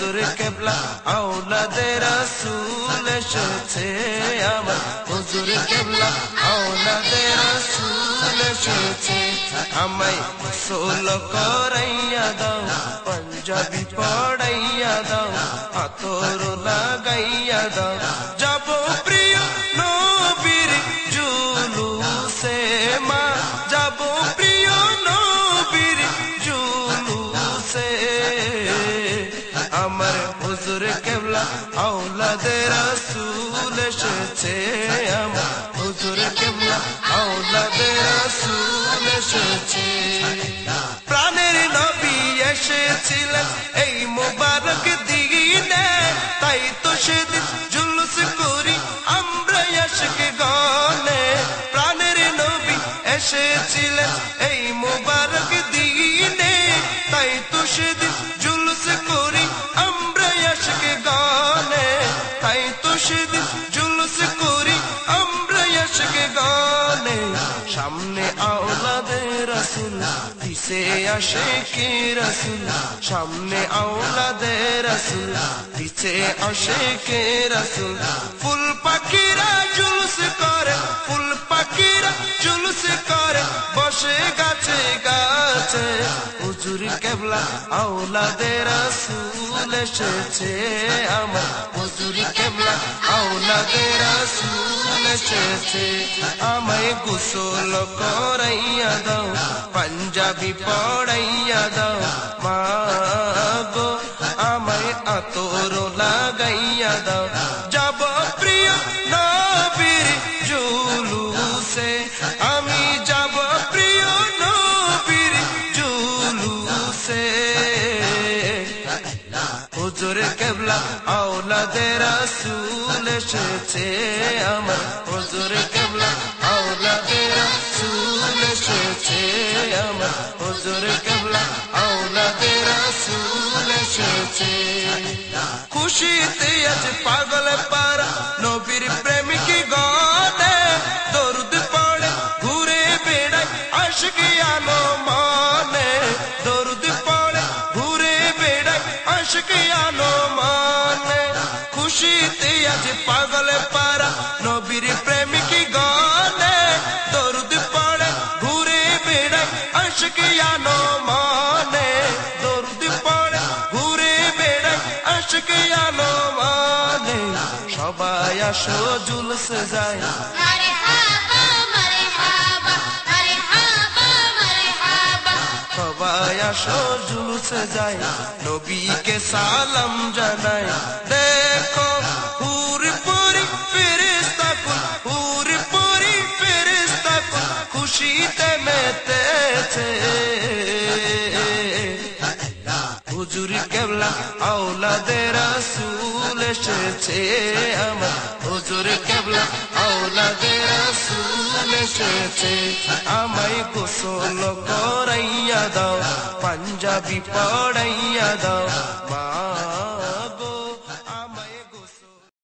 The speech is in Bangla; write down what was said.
হুজুর কেবলা আওলাদে রাসূল এসেছে আমার হুজুর কেবলা আওলাদে রাসূল এসেছে আমায় গোসল করাইয়া দাও পাঞ্জাবি পড়াইয়া দাও আতর লাগাইয়া দাও যাব প্রিয় নবীর জুলুসে মা যাব প্রিয় নবীর জুলুসে আমার হুজুর কেবলা আওলাদে রাসূল এসেছে আমার হুজুর কেবলা আওলাদে রাসূল এসেছে প্রাণের নবী এসেছিলেন এই মোবারক দিনে তাই তো সেদিন জুলুস করি আমরা আশিক গানে প্রাণের নবী এসেছিলেন এই মোবারক দিনে তাই তো সেদিন জুলুস করি আমরা আশিক গানে তাই তো সেদিন জুলুস করি আমরা আশিক গানে সামনে আওলাদে রাসূল পিছে আশিকে রাসূল সামনে আওলাদে রাসূল পিছে আশিকে রাসূল ফুল পাখিরা জুলুস করে ফুল পাখিরা জুলুস করে বসে গাছে গাছে হুজুর কেবলা আওলাদে রাসূল এসেছে আমার হুজুর কেবলা আওলাদে রাসূল এসেছে আমায় গোসল করাইয়া দাও পাঞ্জাবি পড়াইয়া দাও মা গো আমায় আতর লাগাইয়া দাও যাব প্রিয় নবীর জুলুসে আমি যাব প্রিয় নবীর জুলুসে হুজুর কেবলা আওলাদে রাসূল এসেছে আমার হুজুর কেবলা আওলাদে রাসূল এসেছে আমার হুজুর কেবলা আওলাদে রাসূল এসেছে খুশিতে আজ পাগল পারা নবীর প্রেমিক গানে দরুদ পড়ে ঘুরে বেড়ায় আশিক আলো মানে দরুদ পড়ে ঘুরে বেড়ায় আশিক আলো মানে খুশিতে আজ পাগল পারা নবীর প্রেমিক গানে দরুদ পড়ে ঘুরে বেড়ায় আশিক আলো মানে দরুদ পড়ে ঘুরে বেড়ায় আশিক আলো মানে সবাই আসো জুলুস যায় মারহাবা মারহাবা মারহাবা মারহাবা সবাই আসো জুলুস যায় নবীকে সালাম জানাই দেখো হুর পরি ফেরেশতা কুল হুর পরি ফেরেশতা কুল খুশিতে মেতেছে হুজুর কেবলা আওলাদে রাসূল এসেছে আমার হুজুর কেবলা আওলাদে রাসূল এসেছে আমায় গোসল করাইয়া দাও পাঞ্জাবি পড়াইয়া দাও মা